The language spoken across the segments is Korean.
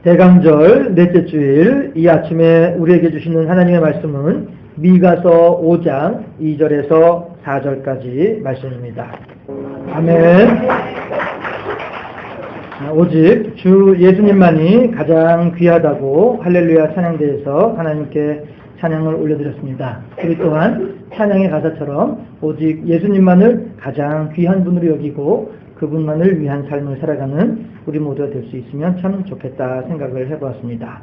대강절 넷째 주일 이 아침에 우리에게 주시는 하나님의 말씀은 미가서 5장 2절에서 4절까지 말씀입니다. 아멘. 오직 주 예수님만이 가장 귀하다고 할렐루야 찬양대에서 하나님께 찬양을 올려드렸습니다. 우리 또한 찬양의 가사처럼 오직 예수님만을 가장 귀한 분으로 여기고 그분만을 위한 삶을 살아가는 우리 모두가 될 수 있으면 참 좋겠다 생각을 해보았습니다.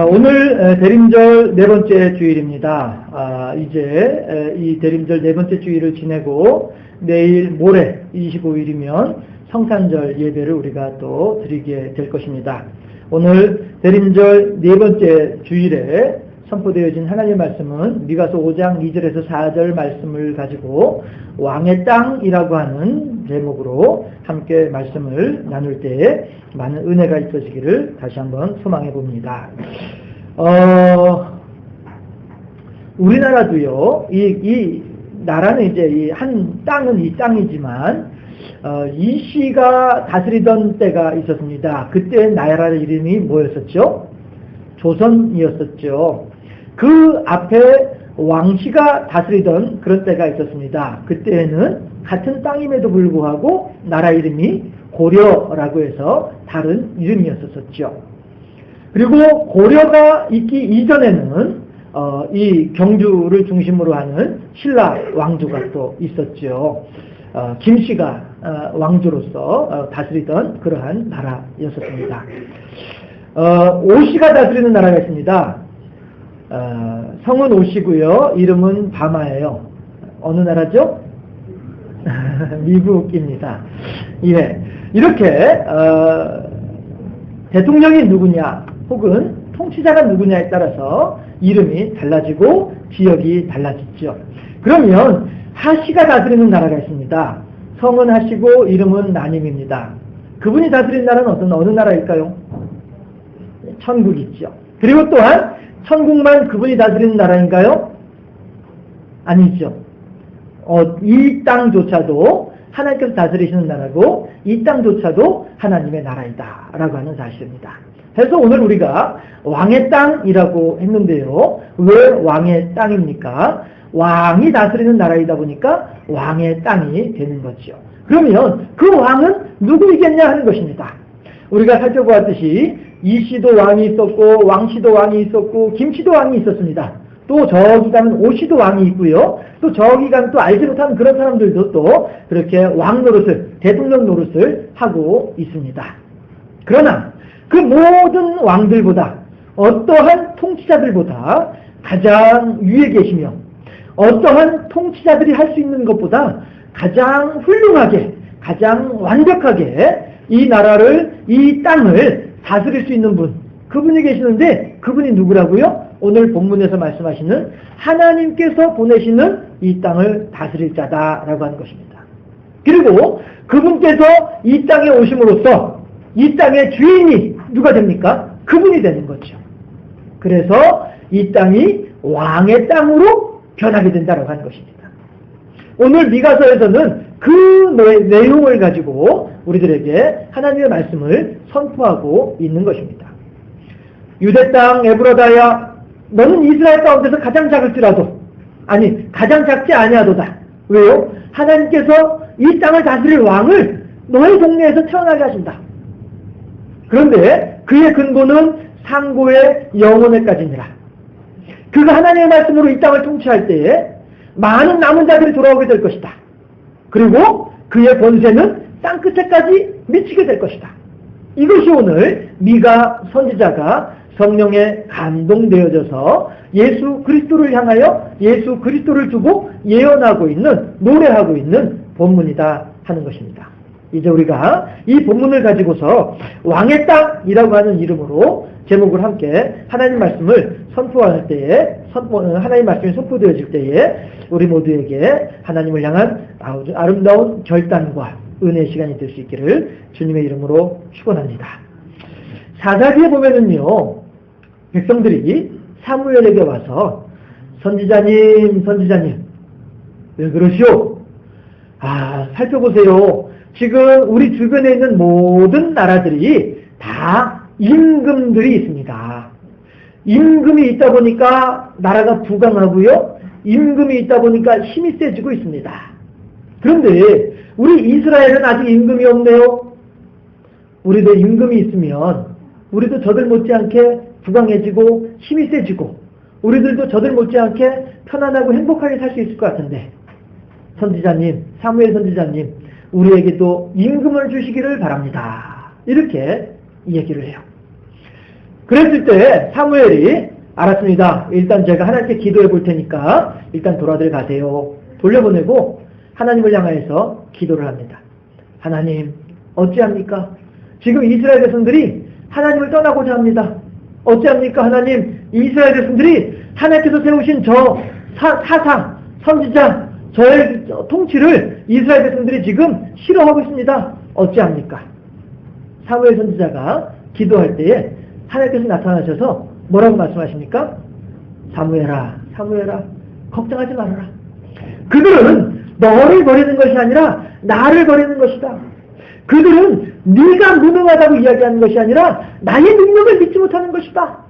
오늘 대림절 네 번째 주일입니다. 이제 이 대림절 네 번째 주일을 지내고 내일 모레 25일이면 성탄절 예배를 우리가 또 드리게 될 것입니다. 오늘 대림절 네 번째 주일에 선포되어진 하나님의 말씀은 미가서 5장 2절에서 4절 말씀을 가지고 왕의 땅이라고 하는 제목으로 함께 말씀을 나눌 때에 많은 은혜가 있어지기를 다시 한번 소망해 봅니다. 우리나라도요, 이 나라는 이제 이 한 땅은 이 땅이지만 이씨가 다스리던 때가 있었습니다. 그때 나라 이름이 뭐였었죠? 조선이었었죠. 그 앞에 왕씨가 다스리던 그런 때가 있었습니다. 그때에는 같은 땅임에도 불구하고 나라 이름이 고려라고 해서 다른 이름이었었죠. 그리고 고려가 있기 이전에는 이 경주를 중심으로 하는 신라 왕조가 또 있었죠. 김씨가 왕조로서 다스리던 그러한 나라였었습니다. 오씨가 다스리는 나라가 있습니다. 성은 오씨고요. 이름은 바마예요. 어느 나라죠? 미국입니다. 예, 이렇게 대통령이 누구냐 혹은 통치자가 누구냐에 따라서 이름이 달라지고 지역이 달라지죠. 그러면 하씨가 다스리는 나라가 있습니다. 성은 하씨고 이름은 나님입니다. 그분이 다스리는 나라는 어느 나라일까요? 천국이 있죠. 그리고 또한 천국만 그분이 다스리는 나라인가요? 아니죠. 이 땅조차도 하나님께서 다스리시는 나라고 이 땅조차도 하나님의 나라이다 라고 하는 사실입니다. 그래서 오늘 우리가 왕의 땅이라고 했는데요. 왜 왕의 땅입니까? 왕이 다스리는 나라이다 보니까 왕의 땅이 되는 거죠. 그러면 그 왕은 누구이겠냐 하는 것입니다. 우리가 살펴보았듯이 이씨도 왕이 있었고 왕씨도 왕이 있었고 김씨도 왕이 있었습니다. 또 저기 가면 오씨도 왕이 있고요. 또 저기 가면 또 알지 못하는 그런 사람들도 또 그렇게 왕 노릇을 대통령 노릇을 하고 있습니다. 그러나 그 모든 왕들보다 어떠한 통치자들보다 가장 위에 계시며 어떠한 통치자들이 할 수 있는 것보다 가장 훌륭하게 가장 완벽하게 이 나라를 이 땅을 다스릴 수 있는 분 그분이 계시는데 그분이 누구라고요? 오늘 본문에서 말씀하시는 하나님께서 보내시는 이 땅을 다스릴 자다라고 하는 것입니다. 그리고 그분께서 이 땅에 오심으로써 이 땅의 주인이 누가 됩니까? 그분이 되는 거죠. 그래서 이 땅이 왕의 땅으로 변하게 된다라고 하는 것입니다. 오늘 미가서에서는 그 내용을 가지고 우리들에게 하나님의 말씀을 선포하고 있는 것입니다. 유대 땅 에브라다야 너는 이스라엘 가운데서 가장 작을지라도 아니 가장 작지 아니하도다. 왜요? 하나님께서 이 땅을 다스릴 왕을 너의 동네에서 태어나게 하신다. 그런데 그의 근본은 상고의 영혼에까지니라. 그가 하나님의 말씀으로 이 땅을 통치할 때에 많은 남은 자들이 돌아오게 될 것이다. 그리고 그의 권세는 땅끝에까지 미치게 될 것이다. 이것이 오늘 미가 선지자가 성령에 감동되어져서 예수 그리스도를 향하여 예수 그리스도를 두고 예언하고 있는 노래하고 있는 본문이다 하는 것입니다. 이제 우리가 이 본문을 가지고서 왕의 땅이라고 하는 이름으로 제목을 함께 하나님 말씀을 선포할 때에 하나님 말씀이 선포되어질 때에 우리 모두에게 하나님을 향한 아주 아름다운 결단과 은혜의 시간이 될 수 있기를 주님의 이름으로 축원합니다. 사사기에 보면은요 백성들이 사무엘에게 와서 선지자님 왜 그러시오? 살펴보세요. 지금 우리 주변에 있는 모든 나라들이 다 임금들이 있습니다. 임금이 있다 보니까 나라가 부강하고요. 임금이 있다 보니까 힘이 세지고 있습니다. 그런데 우리 이스라엘은 아직 임금이 없네요. 우리도 임금이 있으면 우리도 저들 못지않게 부강해지고 힘이 세지고 우리들도 저들 못지않게 편안하고 행복하게 살 수 있을 것 같은데, 선지자님, 사무엘 선지자님, 우리에게도 임금을 주시기를 바랍니다. 이렇게 얘기를 해요. 그랬을 때 사무엘이 알았습니다. 일단 제가 하나님께 기도해 볼 테니까 일단 돌아들 가세요. 돌려보내고 하나님을 향하여서 기도를 합니다. 하나님, 어찌합니까? 지금 이스라엘 백성들이 하나님을 떠나고자 합니다. 어찌합니까? 하나님, 이스라엘 백성들이 하나님께서 세우신 저 사상, 선지자, 저의 통치를 이스라엘 백성들이 지금 싫어하고 있습니다. 어찌합니까? 사무엘 선지자가 기도할 때에 하나님께서 나타나셔서 뭐라고 말씀하십니까? 사무엘아, 사무엘아, 걱정하지 말아라. 그들은 너를 버리는 것이 아니라 나를 버리는 것이다. 그들은 네가 무능하다고 이야기하는 것이 아니라 나의 능력을 믿지 못하는 것이다.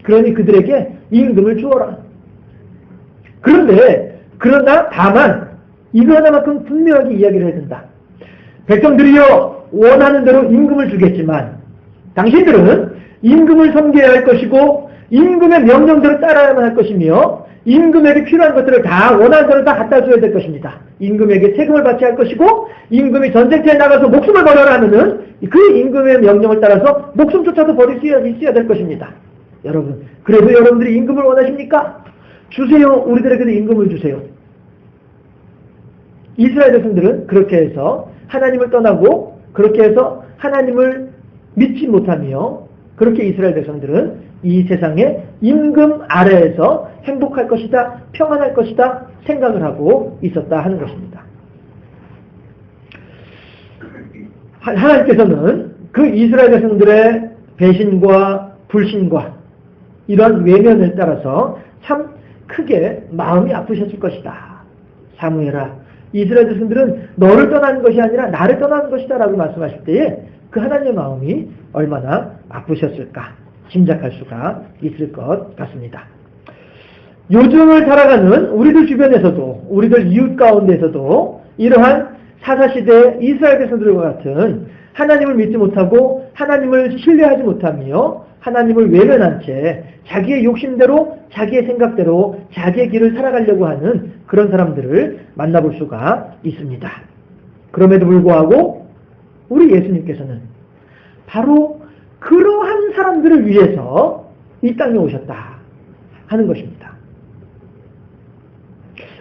그러니 그들에게 임금을 주어라. 그러나 다만 이거 하나만큼 분명하게 이야기를 해야 된다. 백성들이여 원하는 대로 임금을 주겠지만 당신들은 임금을 섬겨야 할 것이고 임금의 명령대로 따라야만 할 것이며 임금에게 필요한 것들을 다 원하는 대로 다 갖다 줘야 될 것입니다. 임금에게 세금을 받지 할 것이고 임금이 전쟁터에 나가서 목숨을 버려라 하면은 그 임금의 명령을 따라서 목숨조차도 버릴 수 있어야 될 것입니다. 여러분, 그래도 여러분들이 임금을 원하십니까? 주세요. 우리들에게도 임금을 주세요. 이스라엘 백성들은 그렇게 해서 하나님을 떠나고 그렇게 해서 하나님을 믿지 못하며 그렇게 이스라엘 백성들은 이 세상의 임금 아래에서 행복할 것이다, 평안할 것이다 생각을 하고 있었다 하는 것입니다. 하나님께서는 그 이스라엘 백성들의 배신과 불신과 이러한 외면을 따라서 참 크게 마음이 아프셨을 것이다. 사무엘아, 이스라엘 백성들은 너를 떠나는 것이 아니라 나를 떠나는 것이다 라고 말씀하실 때에 그 하나님의 마음이 얼마나 아프셨을까 짐작할 수가 있을 것 같습니다. 요즘을 살아가는 우리들 주변에서도 우리들 이웃 가운데에서도 이러한 사사시대의 이스라엘 백성들과 같은 하나님을 믿지 못하고 하나님을 신뢰하지 못하며 하나님을 외면한 채 자기의 욕심대로 자기의 생각대로 자기의 길을 살아가려고 하는 그런 사람들을 만나볼 수가 있습니다. 그럼에도 불구하고 우리 예수님께서는 바로 그러한 사람들을 위해서 이 땅에 오셨다 하는 것입니다.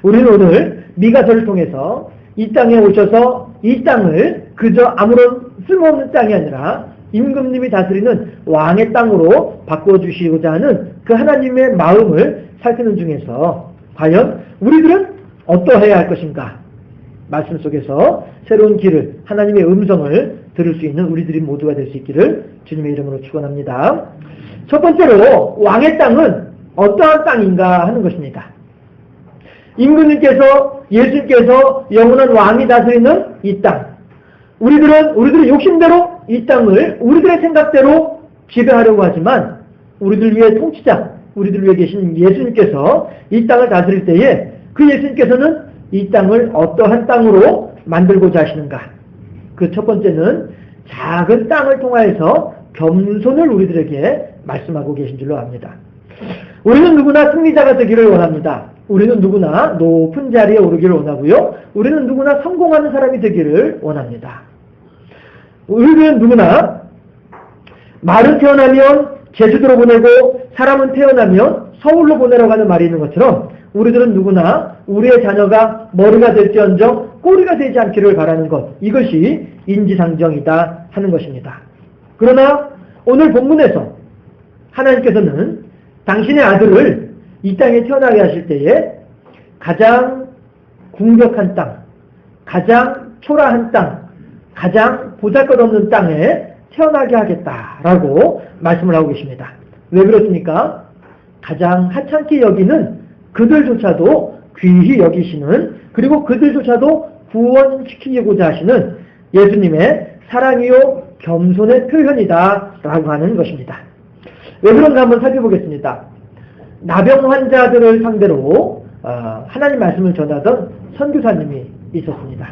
우리는 오늘 미가서를 통해서 이 땅에 오셔서 이 땅을 그저 아무런 쓸모없는 땅이 아니라 임금님이 다스리는 왕의 땅으로 바꿔주시고자 하는 그 하나님의 마음을 살피는 중에서 과연 우리들은 어떠해야 할 것인가? 말씀 속에서 새로운 길을, 하나님의 음성을 들을 수 있는 우리들이 모두가 될 수 있기를 주님의 이름으로 축원합니다. 첫 번째로 왕의 땅은 어떠한 땅인가 하는 것입니다. 임금님께서, 예수님께서 영원한 왕이 다스리는 이 땅. 우리들의 욕심대로 이 땅을 우리들의 생각대로 지배하려고 하지만 우리들 위해 통치자, 우리들 위해 계신 예수님께서 이 땅을 다스릴 때에 그 예수님께서는 이 땅을 어떠한 땅으로 만들고자 하시는가? 그 첫 번째는 작은 땅을 통하여서 겸손을 우리들에게 말씀하고 계신 줄로 압니다. 우리는 누구나 승리자가 되기를 원합니다. 우리는 누구나 높은 자리에 오르기를 원하고요. 우리는 누구나 성공하는 사람이 되기를 원합니다. 우리는 누구나 말은 태어나면 제주도로 보내고 사람은 태어나면 서울로 보내라고 하는 말이 있는 것처럼 우리들은 누구나 우리의 자녀가 머리가 될지언정 꼬리가 되지 않기를 바라는 것, 이것이 인지상정이다 하는 것입니다. 그러나 오늘 본문에서 하나님께서는 당신의 아들을 이 땅에 태어나게 하실 때에 가장 궁벽한 땅, 가장 초라한 땅, 가장 보잘것없는 땅에 태어나게 하겠다라고 말씀을 하고 계십니다. 왜 그렇습니까? 가장 하찮게 여기는 그들조차도 귀히 여기시는, 그리고 그들조차도 구원시키고자 하시는 예수님의 사랑이요 겸손의 표현이다라고 하는 것입니다. 왜 그런가 한번 살펴보겠습니다. 나병 환자들을 상대로 하나님 말씀을 전하던 선교사님이 있었습니다.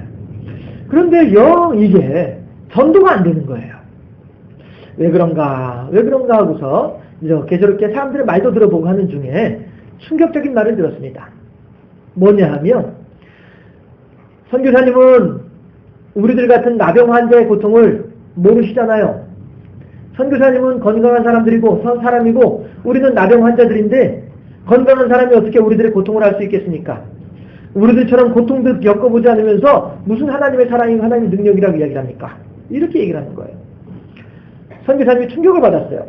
그런데 영 이게 전도가 안 되는 거예요. 왜 그런가 하고서 이렇게 저렇게 사람들의 말도 들어보고 하는 중에 충격적인 말을 들었습니다. 뭐냐 하면 선교사님은 우리들 같은 나병 환자의 고통을 모르시잖아요. 선교사님은 건강한 사람들이고 사람이고 우리는 나병 환자들인데 건강한 사람이 어떻게 우리들의 고통을 알 수 있겠습니까? 우리들처럼 고통도 겪어보지 않으면서 무슨 하나님의 사랑이고 하나님의 능력이라고 이야기를 합니까? 이렇게 얘기를 하는 거예요. 선교사님이 충격을 받았어요.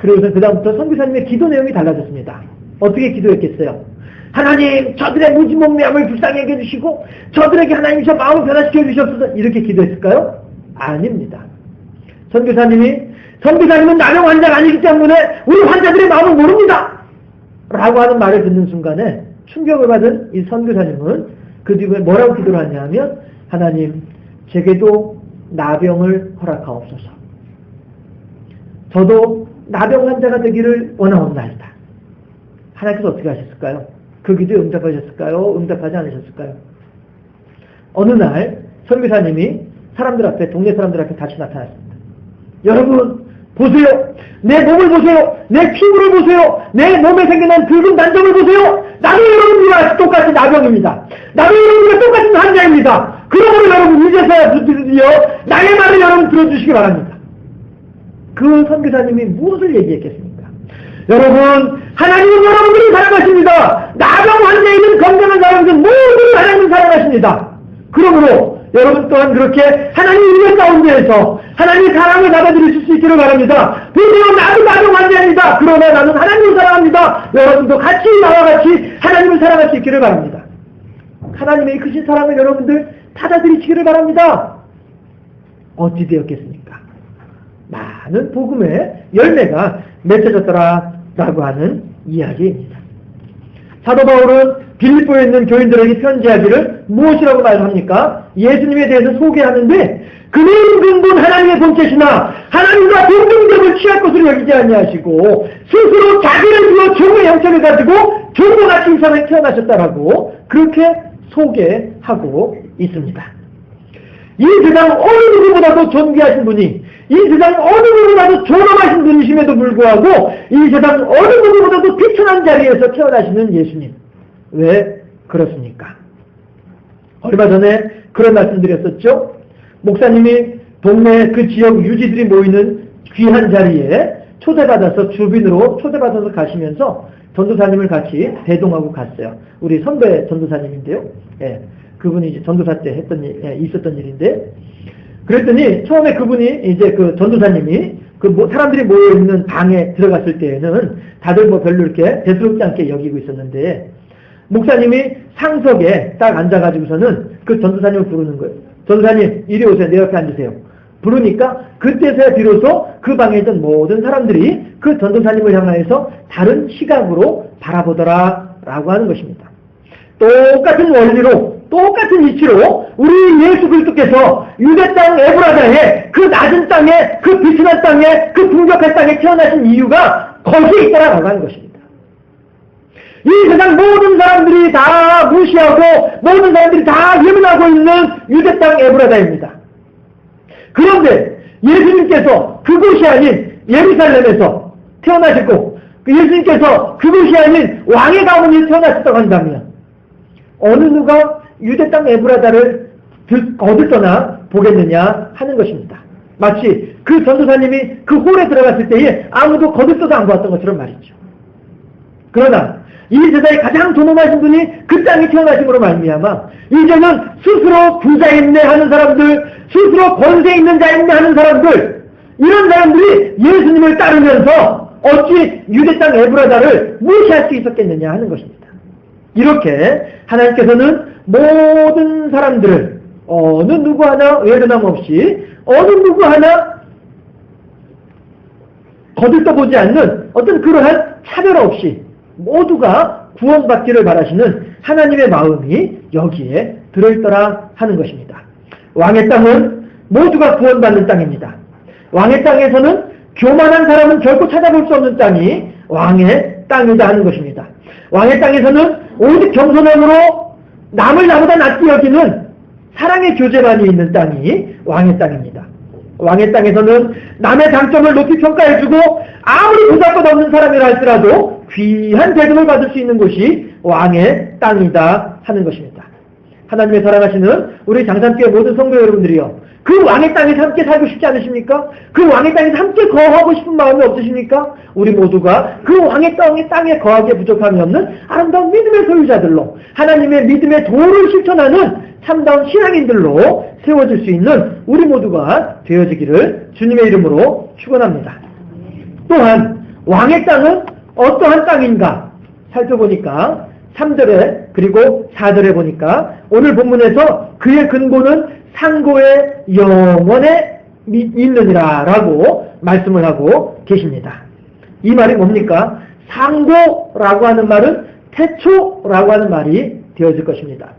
그래서 그 다음부터 선교사님의 기도 내용이 달라졌습니다. 어떻게 기도했겠어요? 하나님, 저들의 무지몽매함을 불쌍히 여겨주시고 저들에게 하나님이 저 마음을 변화시켜 주시옵소서. 이렇게 기도했을까요? 아닙니다. 선교사님은 나병 환자가 아니기 때문에 우리 환자들의 마음을 모릅니다 라고 하는 말을 듣는 순간에 충격을 받은 이 선교사님은 그 뒤에 뭐라고 기도를 하냐 하면 하나님, 제게도 나병을 허락하옵소서. 저도 나병 환자가 되기를 원하옵나이다. 하나님께서 어떻게 하셨을까요? 그 기도에 응답하셨을까요? 응답하지 않으셨을까요? 어느 날 선교사님이 사람들 앞에, 동네 사람들 앞에 다시 나타났습니다. 여러분 보세요. 내 몸을 보세요. 내 피부를 보세요. 내 몸에 생겨난 붉은 단점을 보세요. 나도 여러분들과 똑같이 나병입니다. 나도 여러분들과 똑같은 환자입니다. 그러므로 여러분 이제서야 드디어 나의 말을 여러분 들어주시기 바랍니다. 그 선교사님이 무엇을 얘기했겠습니까? 여러분, 하나님은 여러분들을 사랑하십니다. 나병 환자에 있는 건강한 사람들 모두를 하나님은 사랑하십니다. 그러므로 여러분 또한 그렇게 하나님 은혜 가운데에서 하나님의 사랑을 받아들이실 수 있기를 바랍니다. 보세요, 나도 나병 환자입니다. 그러나 나는 하나님을 사랑합니다. 여러분도 같이 나와 같이 하나님을 사랑할 수 있기를 바랍니다. 하나님의 크신 사랑을 여러분들 받아들이시기를 바랍니다. 어찌 되었겠습니까? 많은 복음의 열매가 맺혀졌더라라고 하는 이야기입니다. 사도 바울은 빌립보에 있는 교인들에게 편지하기를 무엇이라고 말합니까? 예수님에 대해서 소개하는데 그는 근본 하나님의 본체시나 하나님과 동등됨을 취할 것으로 여기지 아니하시고 스스로 자기를 비워 종의 형체를 가지고 종과 인상에 태어나셨다라고 그렇게 소개하고 있습니다. 이 세상 어느 누구보다도 존귀하신 분이, 이 세상 어느 누구보다도 존엄하신 분이심에도 불구하고 이 세상 어느 누구보다도 비천한 자리에서 태어나시는 예수님, 왜 그렇습니까? 얼마 전에 그런 말씀드렸었죠. 목사님이 동네 그 지역 유지들이 모이는 귀한 자리에 초대받아서 주빈으로 초대받아서 가시면서 전도사님을 같이 대동하고 갔어요. 우리 선배 전도사님인데요. 예, 그분이 이제 전도사 때 했던 있었던 일인데, 그랬더니 처음에 그분이 이제 그 전도사님이 그 사람들이 모여 있는 방에 들어갔을 때에는 다들 뭐 별로 이렇게 대수롭지 않게 여기고 있었는데, 목사님이 상석에 딱 앉아가지고서는 그 전도사님을 부르는 거예요. 전도사님, 이리 오세요. 내 옆에 앉으세요. 부르니까 그때서야 비로소 그 방에 있던 모든 사람들이 그 전도사님을 향하여서 다른 시각으로 바라보더라라고 하는 것입니다. 똑같은 원리로, 똑같은 이치로 우리 예수 그리스도께서 유대 땅 에브라다에 그 낮은 땅에, 그 비천한 땅에, 그 풍족한 땅에 태어나신 이유가 거기에 있다라고 하는 것입니다. 이 세상 모든 사람들이 다 무시하고 모든 사람들이 다 예민하고 있는 유대 땅 에브라다입니다. 그런데 예수님께서 그곳이 아닌 예루살렘에서 태어나셨고 예수님께서 그곳이 아닌 왕의 가문에서 태어나셨다고 한다면 어느 누가 유대 땅 에브라다를 거들떠나 보겠느냐 하는 것입니다. 마치 그 전도사님이 그 홀에 들어갔을 때에 아무도 거들떠도 안 보았던 것처럼 말이죠. 그러나 이 세상에 가장 존엄하신 분이 그 땅에 태어나심으로 말미암아 이제는 스스로 부자인네 하는 사람들, 스스로 권세 있는 자인네 하는 사람들, 이런 사람들이 예수님을 따르면서 어찌 유대 땅 에브라다를 무시할 수 있었겠느냐 하는 것입니다. 이렇게 하나님께서는 모든 사람들을 어느 누구 하나 외면함 없이 어느 누구 하나 거들떠보지 않는 어떤 그러한 차별 없이 모두가 구원받기를 바라시는 하나님의 마음이 여기에 들어있더라 하는 것입니다. 왕의 땅은 모두가 구원받는 땅입니다. 왕의 땅에서는 교만한 사람은 결코 찾아볼 수 없는 땅이 왕의 땅이다 하는 것입니다. 왕의 땅에서는 오직 겸손함으로 남을 나보다 낫게 여기는 사랑의 교제만이 있는 땅이 왕의 땅입니다. 왕의 땅에서는 남의 장점을 높이 평가해주고 아무리 보잘것 없는 사람이라 할지라도 귀한 대접을 받을 수 있는 곳이 왕의 땅이다 하는 것입니다. 하나님의 사랑하시는 우리 장산교회 모든 성도 여러분들이요, 그 왕의 땅에서 함께 살고 싶지 않으십니까? 그 왕의 땅에서 함께 거하고 싶은 마음이 없으십니까? 우리 모두가 그 왕의 땅에 거하기에 부족함이 없는 아름다운 믿음의 소유자들로, 하나님의 믿음의 도를 실천하는 참다운 신앙인들로 세워질 수 있는 우리 모두가 되어지기를 주님의 이름으로 축원합니다. 또한 왕의 땅은 어떠한 땅인가 살펴보니까 3절에 그리고 4절에 보니까 오늘 본문에서 그의 근본은 상고의 영원에 있느니라 라고 말씀을 하고 계십니다. 이 말이 뭡니까? 상고라고 하는 말은 태초라고 하는 말이 되어질 것입니다.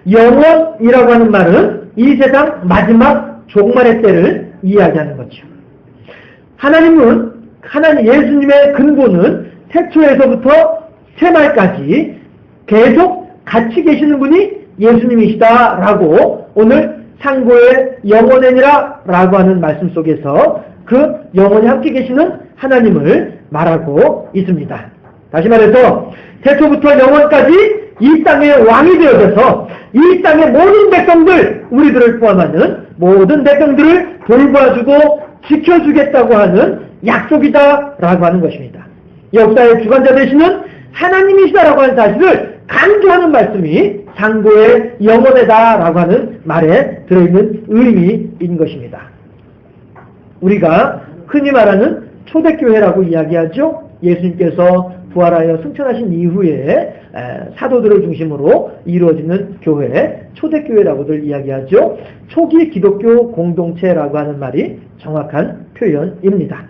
영원이라고 하는 말은 이 세상 마지막 종말의 때를 이야기하는 거죠. 하나님 예수님의 근본은 태초에서부터 새말까지 계속 같이 계시는 분이 예수님이시다라고 오늘 상고의 영원이니라 라고 하는 말씀 속에서 그 영원히 함께 계시는 하나님을 말하고 있습니다. 다시 말해서 태초부터 영원까지 이 땅의 왕이 되어져서 이 땅의 모든 백성들, 우리들을 포함하는 모든 백성들을 돌봐주고 지켜주겠다고 하는 약속이다 라고 하는 것입니다. 역사의 주관자 되시는 하나님이시다라고 하는 사실을 강조하는 말씀이 상고의 영원이다 라고 하는 말에 들어있는 의미인 것입니다. 우리가 흔히 말하는 초대교회라고 이야기하죠. 예수님께서 부활하여 승천하신 이후에 사도들을 중심으로 이루어지는 교회, 초대교회라고들 이야기하죠. 초기 기독교 공동체라고 하는 말이 정확한 표현입니다.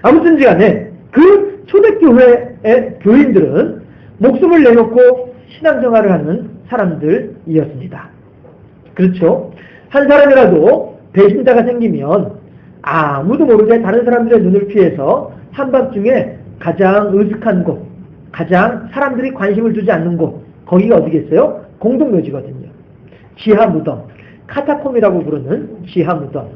아무튼 간에 그 초대교회의 교인들은 목숨을 내놓고 신앙생활을 하는 사람들이었습니다. 그렇죠? 한 사람이라도 배신자가 생기면 아무도 모르게 다른 사람들의 눈을 피해서 한밤중에 가장 으슥한 곳, 가장 사람들이 관심을 두지 않는 곳, 거기가 어디겠어요? 공동묘지거든요. 지하무덤, 카타콤이라고 부르는 지하무덤.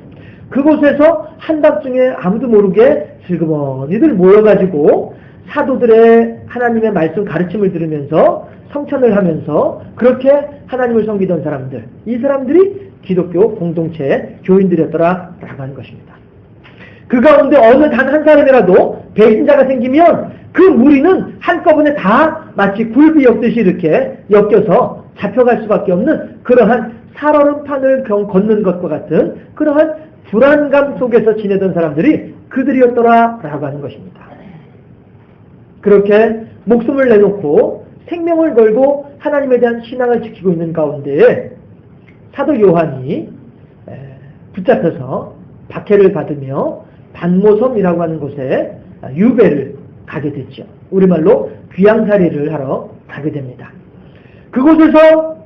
그곳에서 한밤중에 아무도 모르게 슬그머니들 모여가지고 사도들의 하나님의 말씀 가르침을 들으면서 성찬을 하면서 그렇게 하나님을 섬기던 사람들, 이 사람들이 기독교 공동체의 교인들이었더라라고 하는 것입니다. 그 가운데 어느 단 한 사람이라도 배신자가 생기면 그 무리는 한꺼번에 다 마치 굴비 엮듯이 이렇게 엮여서 잡혀갈 수밖에 없는 그러한 살얼음판을 걷는 것과 같은 그러한 불안감 속에서 지내던 사람들이 그들이었더라라고 하는 것입니다. 그렇게 목숨을 내놓고 생명을 걸고 하나님에 대한 신앙을 지키고 있는 가운데에 사도 요한이 붙잡혀서 박해를 받으며 반모섬이라고 하는 곳에 유배를 가게 됐죠. 우리말로 귀양살이를 하러 가게 됩니다. 그곳에서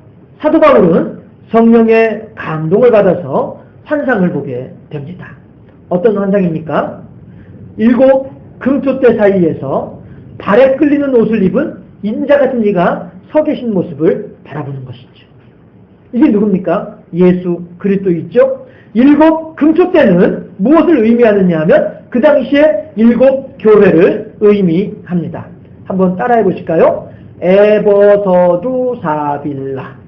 사도 바울은 성령의 감동을 받아서 환상을 보게 됩니다. 어떤 환상입니까? 7 금토대 사이에서 발에 끌리는 옷을 입은 인자 같은 이가 서 계신 모습을 바라보는 것이죠. 이게 누굽니까? 예수 그리스도이죠. 7 금토대는 무엇을 의미하느냐 하면 그 당시에 7 교회를 의미합니다. 한번 따라해 보실까요? 에버서두 사빌라.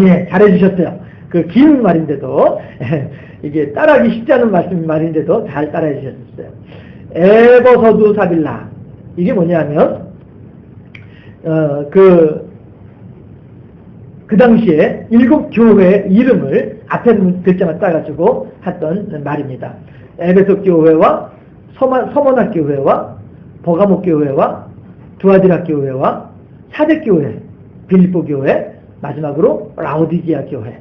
예, 잘해주셨어요. 그 긴 말인데도 이게 따라하기 쉽지 않은 말인데도 잘 따라해 주셨어요. 에버서두 사빌라. 이게 뭐냐면 그 당시에 7 교회의 이름을 앞에 글자만 따가지고 했던 말입니다. 에베소 교회와 서머나 교회와 버가모 교회와 두아디라 교회와 사대 교회, 빌립보 교회, 마지막으로 라오디게아 교회.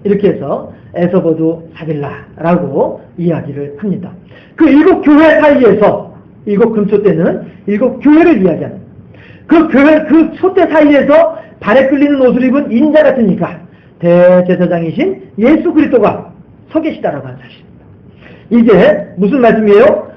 이렇게 해서 에서버두 사빌라라고 이야기를 합니다. 그 7 교회 사이에서 7 금초대는 7 교회를 이야기하는 그 교회, 그 촛대 사이에서 발에 끌리는 옷을 입은 인자 같은 이가 대제사장이신 예수 그리스도가 서 계시다라고 하는 사실입니다. 이게 무슨 말씀이에요?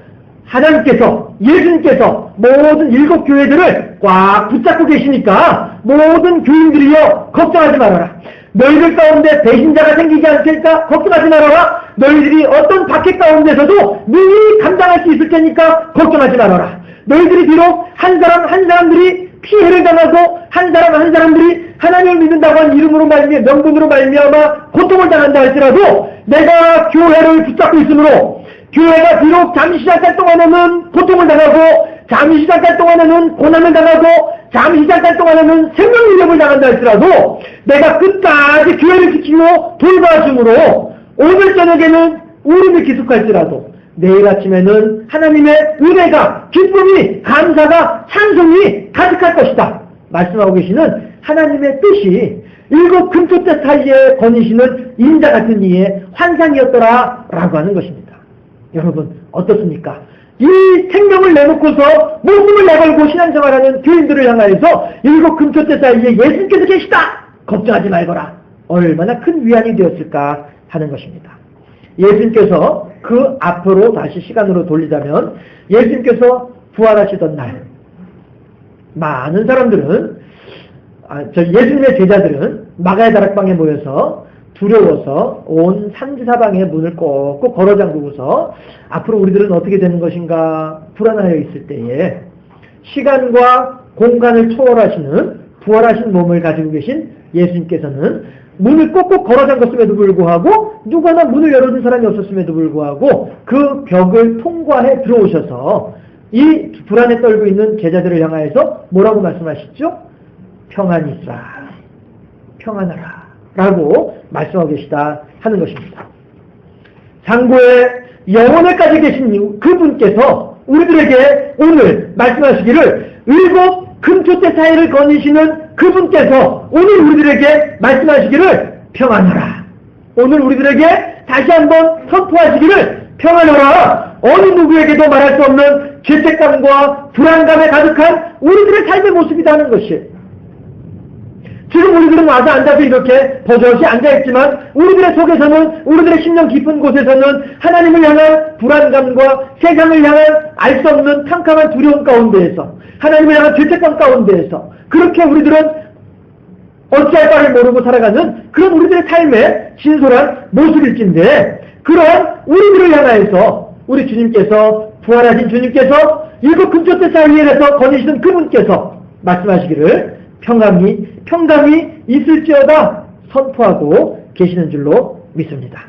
하나님께서, 예수님께서 모든 7 교회들을 꽉 붙잡고 계시니까 모든 교인들이여 걱정하지 말아라. 너희들 가운데 배신자가 생기지 않을까? 걱정하지 말아라. 너희들이 어떤 박해 가운데서도 능히 감당할 수 있을 테니까 걱정하지 말아라. 너희들이 비록 한 사람들이 피해를 당하고 한 사람들이 하나님을 믿는다고 한 이름으로 명분으로 말미암아 고통을 당한다 할지라도 내가 교회를 붙잡고 있으므로 교회가 비록 잠시 잠깐 동안에는 고통을 당하고 잠시 잠깐 동안에는 고난을 당하고 잠시 잠깐 동안에는 생명 위협을 당한다 할지라도 내가 끝까지 교회를 지키고 돌봐줌으로 오늘 저녁에는 울음이 기숙할지라도 내일 아침에는 하나님의 은혜가, 기쁨이, 감사가, 찬송이 가득할 것이다 말씀하고 계시는 하나님의 뜻이 7 금토대 사이에 거니시는 인자 같은 이의 환상이었더라 라고 하는 것입니다. 여러분 어떻습니까? 이 생명을 내놓고서 목숨을 내걸고 신앙생활하는 교인들을 향하여서 7 금토대 사이에 예수님께서 계시다! 걱정하지 말거라. 얼마나 큰 위안이 되었을까 하는 것입니다. 예수님께서 그 앞으로 다시 시간으로 돌리자면 예수님께서 부활하시던 날 많은 사람들은 예수님의 제자들은 마가의 다락방에 모여서 두려워서 온 산지사방의 문을 꼭꼭 걸어 잠그고서 앞으로 우리들은 어떻게 되는 것인가 불안하여 있을 때에 시간과 공간을 초월하시는 부활하신 몸을 가지고 계신 예수님께서는 문을 꼭꼭 걸어 잠갔음에도 불구하고 누구 하나 문을 열어준 사람이 없었음에도 불구하고 그 벽을 통과해 들어오셔서 이 불안에 떨고 있는 제자들을 향하여서 뭐라고 말씀하시죠? 평안이 있으라, 평안하라 라고 말씀하고 계시다 하는 것입니다. 상고의 영혼에까지 계신 그분께서 우리들에게 오늘 말씀하시기를 7 금토대 사이를 거니시는 그분께서 오늘 우리들에게 말씀하시기를 평안하라. 오늘 우리들에게 다시 한번 선포하시기를 평안하라. 어느 누구에게도 말할 수 없는 죄책감과 불안감에 가득한 우리들의 삶의 모습이라는 것이 지금 우리들은 와서 앉아서 이렇게 버젓이 앉아있지만 우리들의 속에서는 우리들의 심령 깊은 곳에서는 하나님을 향한 불안감과 세상을 향한 알 수 없는 캄캄한 두려움 가운데에서 하나님을 향한 죄책감 가운데에서 그렇게 우리들은 어찌할 바를 모르고 살아가는 그런 우리들의 삶의 진솔한 모습일진데 그런 우리들을 향하여서 우리 주님께서 부활하신 주님께서 7 금토대 사이에서 거니시는 그분께서 말씀하시기를 평강이 있을지어다 선포하고 계시는 줄로 믿습니다.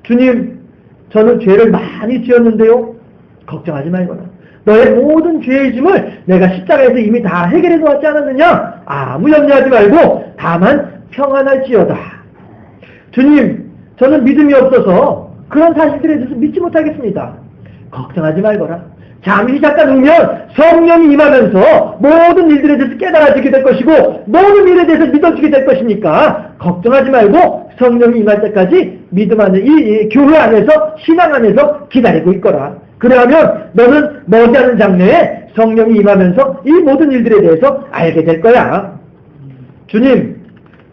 주님, 저는 죄를 많이 지었는데요. 걱정하지 말거라. 너의 모든 죄의 짐을 내가 십자가에서 이미 다 해결해 놓았지 않았느냐? 아무 염려하지 말고 다만 평안할지어다. 주님, 저는 믿음이 없어서 그런 사실들에 대해서 믿지 못하겠습니다. 걱정하지 말거라. 잠시 잠깐 울면 성령이 임하면서 모든 일들에 대해서 깨달아지게 될 것이고 모든 일에 대해서 믿어지게 될 것이니까 걱정하지 말고 성령이 임할 때까지 믿음 안에 이 교회 안에서 신앙 안에서 기다리고 있거라. 그러면 너는 머지않은 장래에 성령이 임하면서 이 모든 일들에 대해서 알게 될 거야. 주님,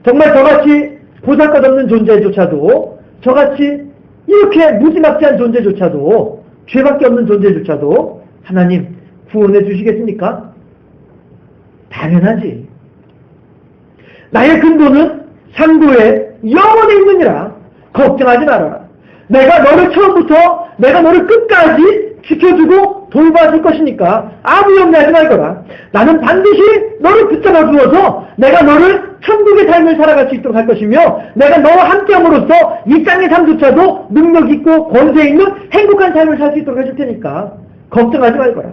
정말 저같이 보잘것없는 존재조차도 저같이 이렇게 무지막지한 존재조차도 죄밖에 없는 존재조차도 하나님 구원해 주시겠습니까? 당연하지. 나의 근본은 상고에 영원에 있느니라. 걱정하지 말아라. 내가 너를 처음부터 내가 너를 끝까지 지켜주고 돌봐줄 것이니까 아무 염려하지 말거라. 나는 반드시 너를 붙잡아 주어서 내가 너를 천국의 삶을 살아갈 수 있도록 할 것이며 내가 너와 함께함으로써 이 땅의 삶조차도 능력 있고 권세 있는 행복한 삶을 살 수 있도록 해줄 테니까 걱정하지 말거라.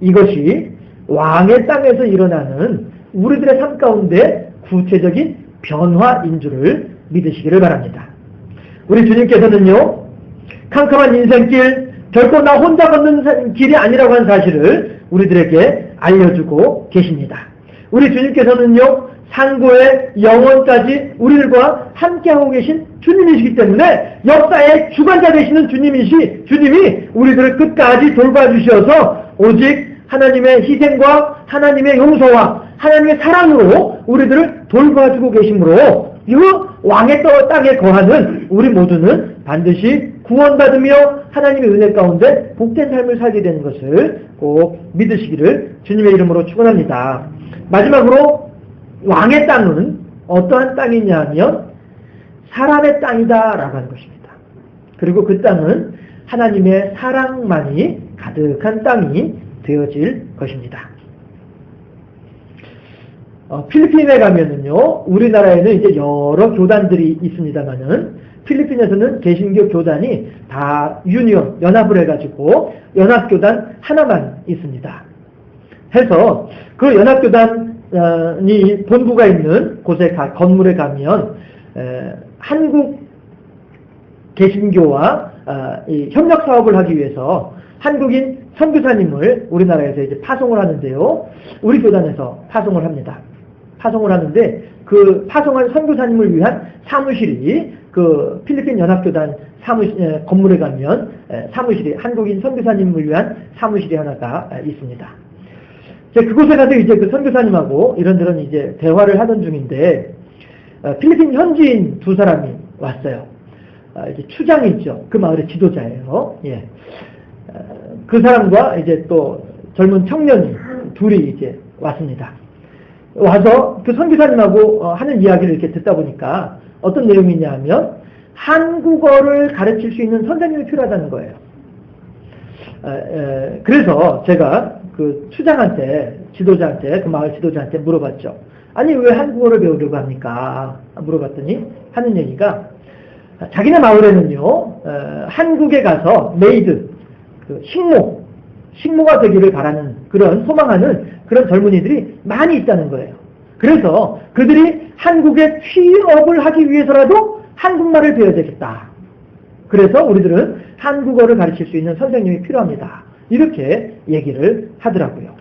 이것이 왕의 땅에서 일어나는 우리들의 삶 가운데 구체적인 변화인 줄을 믿으시기를 바랍니다. 우리 주님께서는요, 캄캄한 인생길, 결코 나 혼자 걷는 길이 아니라고 하는 사실을 우리들에게 알려주고 계십니다. 우리 주님께서는요, 상고의 영원까지 우리들과 함께하고 계신 주님이시기 때문에 역사의 주관자 되시는 주님이 우리들을 끝까지 돌봐주셔서 오직 하나님의 희생과 하나님의 용서와 하나님의 사랑으로 우리들을 돌봐주고 계시므로 이 왕의 땅에 거하는 우리 모두는 반드시 구원받으며 하나님의 은혜 가운데 복된 삶을 살게 되는 것을 꼭 믿으시기를 주님의 이름으로 축원합니다. 마지막으로 왕의 땅은 어떠한 땅이냐 하면 사람의 땅이다라고 하는 것입니다. 그리고 그 땅은 하나님의 사랑만이 가득한 땅이 되어질 것입니다. 필리핀에 가면은요, 우리나라에는 이제 여러 교단들이 있습니다만은 필리핀에서는 개신교 교단이 다 유니온, 연합을 해가지고 연합교단 하나만 있습니다. 해서 그 연합교단이 본부가 있는 곳에 건물에 가면 한국 개신교와 이 협력 사업을 하기 위해서 한국인 선교사님을 우리나라에서 이제 파송을 하는데요. 우리 교단에서 파송을 합니다. 파송을 하는데 그 파송한 선교사님을 위한 사무실이 그 필리핀 연합교단 건물에 가면 사무실이 한국인 선교사님을 위한 사무실이 하나가 있습니다. 그곳에 가서 이제 그 선교사님하고 이런저런 이제 대화를 하던 중인데 필리핀 현지인 두 사람이 왔어요. 이제 추장이 있죠. 그 마을의 지도자예요. 예. 그 사람과 이제 또 젊은 청년이 둘이 이제 왔습니다. 와서 그 선교사님하고 하는 이야기를 이렇게 듣다 보니까 어떤 내용이냐 하면 한국어를 가르칠 수 있는 선생님이 필요하다는 거예요. 그래서 제가 그 추장한테, 지도자한테, 그 마을 지도자한테 물어봤죠. 아니 왜 한국어를 배우려고 합니까? 물어봤더니 하는 얘기가 자기네 마을에는요, 한국에 가서 메이드, 그 식모가 되기를 바라는 그런 소망하는 그런 젊은이들이 많이 있다는 거예요. 그래서 그들이 한국에 취업을 하기 위해서라도 한국말을 배워야 되겠다. 그래서 우리들은 한국어를 가르칠 수 있는 선생님이 필요합니다. 이렇게 얘기를 하더라고요.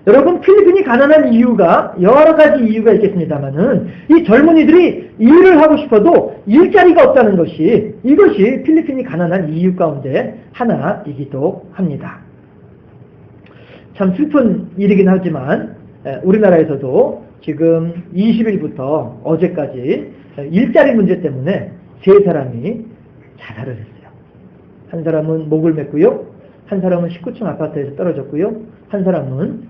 여러분, 필리핀이 가난한 이유가 여러 가지 이유가 있겠습니다만은 이 젊은이들이 일을 하고 싶어도 일자리가 없다는 것이 이것이 필리핀이 가난한 이유 가운데 하나이기도 합니다. 참 슬픈 일이긴 하지만 우리나라에서도 지금 20일부터 어제까지 일자리 문제 때문에 3사람이 자살을 했어요. 한 사람은 목을 맸고요. 한 사람은 19층 아파트에서 떨어졌고요. 한 사람은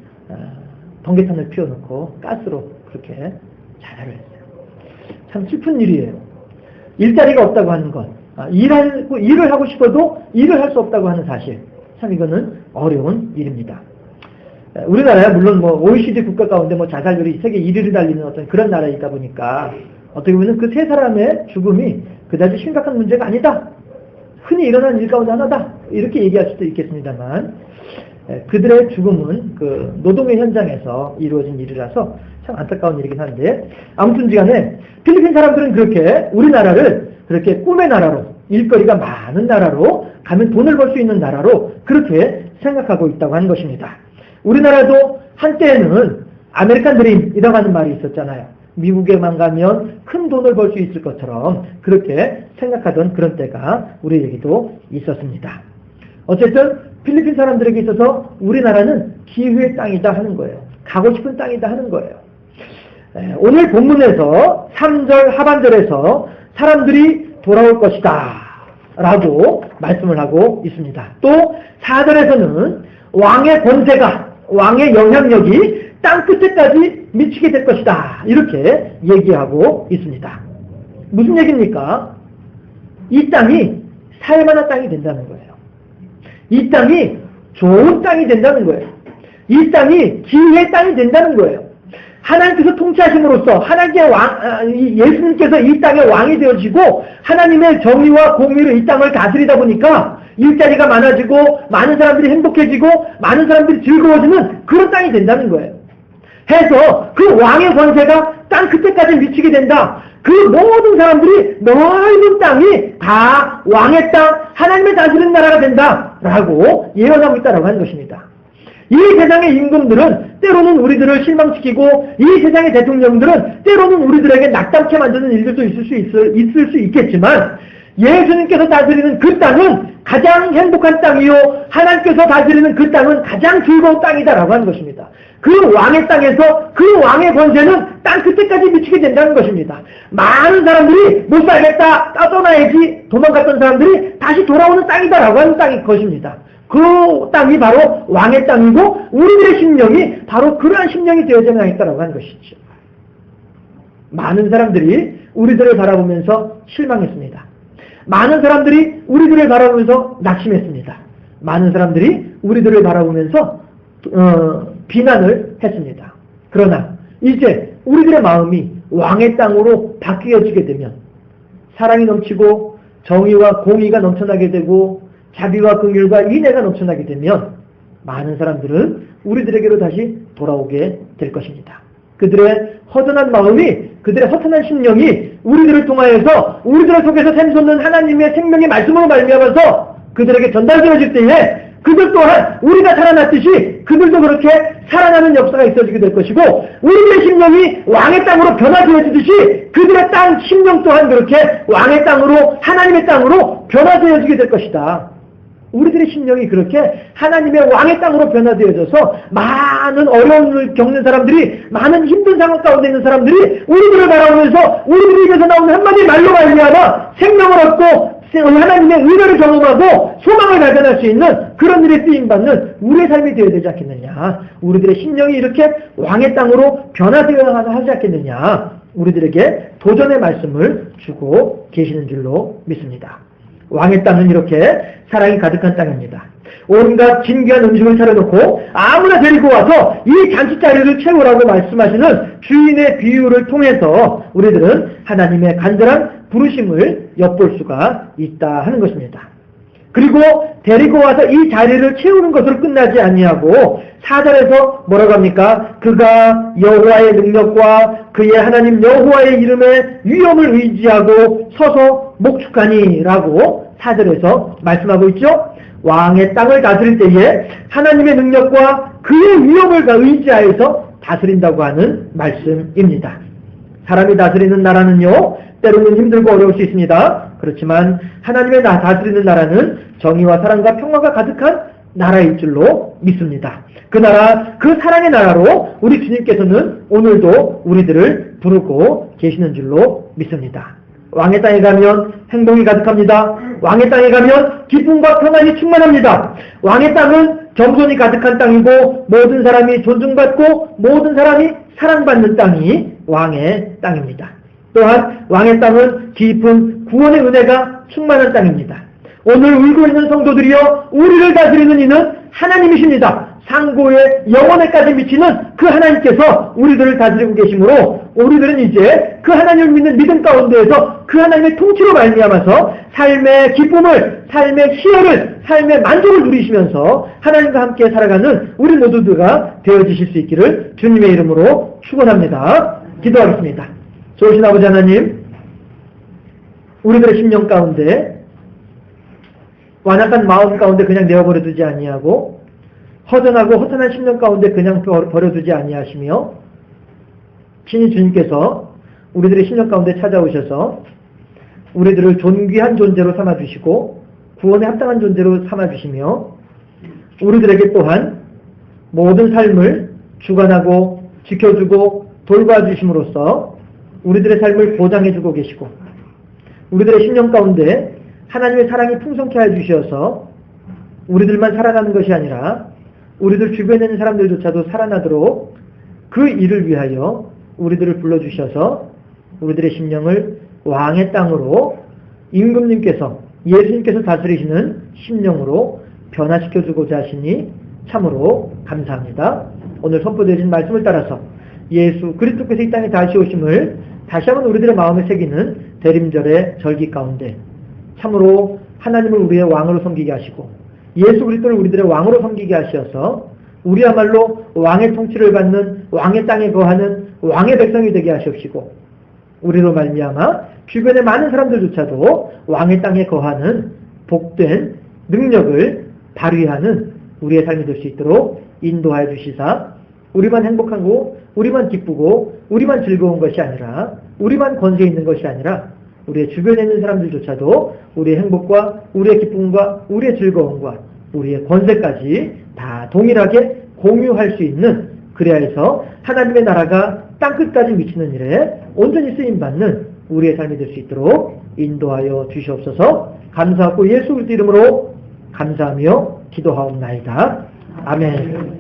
번개탄을 피워놓고 가스로 그렇게 자살을 했어요. 참 슬픈 일이에요. 일자리가 없다고 하는 것, 일을 하고 싶어도 일을 할 수 없다고 하는 사실, 참 이거는 어려운 일입니다. 우리나라야 물론 뭐 OECD 국가 가운데 뭐 자살률이 세계 1위를 달리는 어떤 그런 나라이다 보니까 어떻게 보면 그 3사람의 죽음이 그다지 심각한 문제가 아니다. 흔히 일어나는 일 가운데 하나다. 이렇게 얘기할 수도 있겠습니다만 그들의 죽음은 그 노동의 현장에서 이루어진 일이라서 참 안타까운 일이긴 한데 아무튼지간에 필리핀 사람들은 그렇게 우리나라를 그렇게 꿈의 나라로 일거리가 많은 나라로 가면 돈을 벌 수 있는 나라로 그렇게 생각하고 있다고 하는 것입니다. 우리나라도 한때에는 아메리칸 드림이라고 하는 말이 있었잖아요. 미국에만 가면 큰 돈을 벌 수 있을 것처럼 그렇게 생각하던 그런 때가 우리에게도 있었습니다. 어쨌든 필리핀 사람들에게 있어서 우리나라는 기회의 땅이다 하는 거예요. 가고 싶은 땅이다 하는 거예요. 오늘 본문에서 3절 하반절에서 사람들이 돌아올 것이다 라고 말씀을 하고 있습니다. 또 4절에서는 왕의 권세가, 왕의 영향력이 땅 끝에까지 미치게 될 것이다 이렇게 얘기하고 있습니다. 무슨 얘기입니까? 이 땅이 살만한 땅이 된다는 거예요. 이 땅이 좋은 땅이 된다는 거예요. 이 땅이 기회의 땅이 된다는 거예요. 하나님께서 통치하심으로써 하나님의 예수님께서 이 땅의 왕이 되어지고 하나님의 정의와 공의로 이 땅을 다스리다 보니까 일자리가 많아지고 많은 사람들이 행복해지고 많은 사람들이 즐거워지는 그런 땅이 된다는 거예요. 해서 그 왕의 권세가 땅 끝에까지 미치게 된다. 그 모든 사람들이 넓은 땅이 다 왕의 땅, 하나님의 다스리는 나라가 된다라고 예언하고 있다라고 하는 것입니다. 이 세상의 임금들은 때로는 우리들을 실망시키고 이 세상의 대통령들은 때로는 우리들에게 낙담케 만드는 일들도 있을 수 있겠지만 예수님께서 다스리는 그 땅은 가장 행복한 땅이요 하나님께서 다스리는 그 땅은 가장 즐거운 땅이다라고 하는 것입니다. 그 왕의 땅에서 그 왕의 권세는 땅 끝에까지 미치게 된다는 것입니다. 많은 사람들이 못 살겠다, 떠나야지 도망갔던 사람들이 다시 돌아오는 땅이다라고 하는 땅이 것입니다. 그 땅이 바로 왕의 땅이고 우리들의 심령이 바로 그러한 심령이 되어져야 하겠다라고 하는 것이죠. 많은 사람들이 우리들을 바라보면서 실망했습니다. 많은 사람들이 우리들을 바라보면서 낙심했습니다. 많은 사람들이 우리들을 바라보면서 비난을 했습니다. 그러나 이제 우리들의 마음이 왕의 땅으로 바뀌어지게 되면 사랑이 넘치고 정의와 공의가 넘쳐나게 되고 자비와 긍휼과 인애가 넘쳐나게 되면 많은 사람들은 우리들에게로 다시 돌아오게 될 것입니다. 그들의 허전한 마음이, 그들의 허탄한 심령이 우리들을 통하여서 우리들 속에서 샘솟는 하나님의 생명의 말씀으로 말미암아서 그들에게 전달되어질 때에 그들 또한 우리가 살아났듯이 그들도 그렇게 살아나는 역사가 있어지게 될 것이고 우리들의 심령이 왕의 땅으로 변화되어지듯이 그들의 땅 심령 또한 그렇게 왕의 땅으로 하나님의 땅으로 변화되어지게 될 것이다. 우리들의 심령이 그렇게 하나님의 왕의 땅으로 변화되어져서 많은 어려움을 겪는 사람들이, 많은 힘든 상황 가운데 있는 사람들이 우리들을 바라보면서 우리들 입에서 나오는 한마디 말로 말미암아 생명을 얻고 하나님의 은혜를 경험하고 소망을 발견할 수 있는 그런 일에 쓰임받는 우리의 삶이 되어야 되지 않겠느냐. 우리들의 심령이 이렇게 왕의 땅으로 변화되어야 하지 않겠느냐. 우리들에게 도전의 말씀을 주고 계시는 줄로 믿습니다. 왕의 땅은 이렇게 사랑이 가득한 땅입니다. 온갖 진귀한 음식을 차려놓고 아무나 데리고 와서 이 잔치자리를 채우라고 말씀하시는 주인의 비유를 통해서 우리들은 하나님의 간절한 부르심을 엿볼 수가 있다 하는 것입니다. 그리고 데리고 와서 이 자리를 채우는 것으로 끝나지 아니하고 4절에서 뭐라고 합니까? 그가 여호와의 능력과 그의 하나님 여호와의 이름의 위엄을 의지하고 서서 목축하니 라고 4절에서 말씀하고 있죠. 왕의 땅을 다스릴 때에 하나님의 능력과 그의 위엄을 의지하여서 다스린다고 하는 말씀입니다. 사람이 다스리는 나라는요, 때로는 힘들고 어려울 수 있습니다. 그렇지만 하나님의 다스리는 나라는 정의와 사랑과 평화가 가득한 나라일 줄로 믿습니다. 그 나라, 그 사랑의 나라로 우리 주님께서는 오늘도 우리들을 부르고 계시는 줄로 믿습니다. 왕의 땅에 가면 행복이 가득합니다. 왕의 땅에 가면 기쁨과 평안이 충만합니다. 왕의 땅은 겸손이 가득한 땅이고 모든 사람이 존중받고 모든 사람이 사랑받는 땅이 왕의 땅입니다. 또한 왕의 땅은 깊은 구원의 은혜가 충만한 땅입니다. 오늘 울고 있는 성도들이여, 우리를 다스리는 이는 하나님이십니다. 상고의 영원에까지 미치는 그 하나님께서 우리들을 다스리고 계시므로 우리들은 이제 그 하나님을 믿는 믿음 가운데에서 그 하나님의 통치로 말미암아서 삶의 기쁨을, 삶의 희열을, 삶의 만족을 누리시면서 하나님과 함께 살아가는 우리 모두가 되어지실 수 있기를 주님의 이름으로 축원합니다. 기도하겠습니다. 좋으신 아버지 하나님, 우리들의 심령 가운데 완악한 마음 가운데 그냥 내어버려 두지 아니하고 허전하고 허탄한 심령 가운데 그냥 버려두지 아니하시며 친히 주님께서 우리들의 심령 가운데 찾아오셔서 우리들을 존귀한 존재로 삼아주시고 구원에 합당한 존재로 삼아주시며 우리들에게 또한 모든 삶을 주관하고 지켜주고 돌봐주심으로써 우리들의 삶을 보장해주고 계시고 우리들의 심령 가운데 하나님의 사랑이 풍성케 해주셔서 우리들만 살아가는 것이 아니라 우리들 주변에 있는 사람들조차도 살아나도록 그 일을 위하여 우리들을 불러주셔서 우리들의 심령을 왕의 땅으로 임금님께서, 예수님께서 다스리시는 심령으로 변화시켜주고자 하시니 참으로 감사합니다. 오늘 선포되어진 말씀을 따라서 예수 그리스도께서 이 땅에 다시 오심을 다시 한번 우리들의 마음에 새기는 대림절의 절기 가운데 참으로 하나님을 우리의 왕으로 섬기게 하시고 예수 그리스도를 우리들의 왕으로 섬기게 하셔서 우리야말로 왕의 통치를 받는 왕의 땅에 거하는 왕의 백성이 되게 하시옵시고 우리로 말미암아 주변의 많은 사람들조차도 왕의 땅에 거하는 복된 능력을 발휘하는 우리의 삶이 될 수 있도록 인도하여 주시사 우리만 행복하고 우리만 기쁘고 우리만 즐거운 것이 아니라 우리만 권세 있는 것이 아니라 우리의 주변에 있는 사람들조차도 우리의 행복과 우리의 기쁨과 우리의 즐거움과 우리의 권세까지 다 동일하게 공유할 수 있는 그래야 해서 하나님의 나라가 땅끝까지 미치는 일에 온전히 쓰임받는 우리의 삶이 될 수 있도록 인도하여 주시옵소서. 감사하고 예수 그리스도 이름으로 감사하며 기도하옵나이다. 아멘.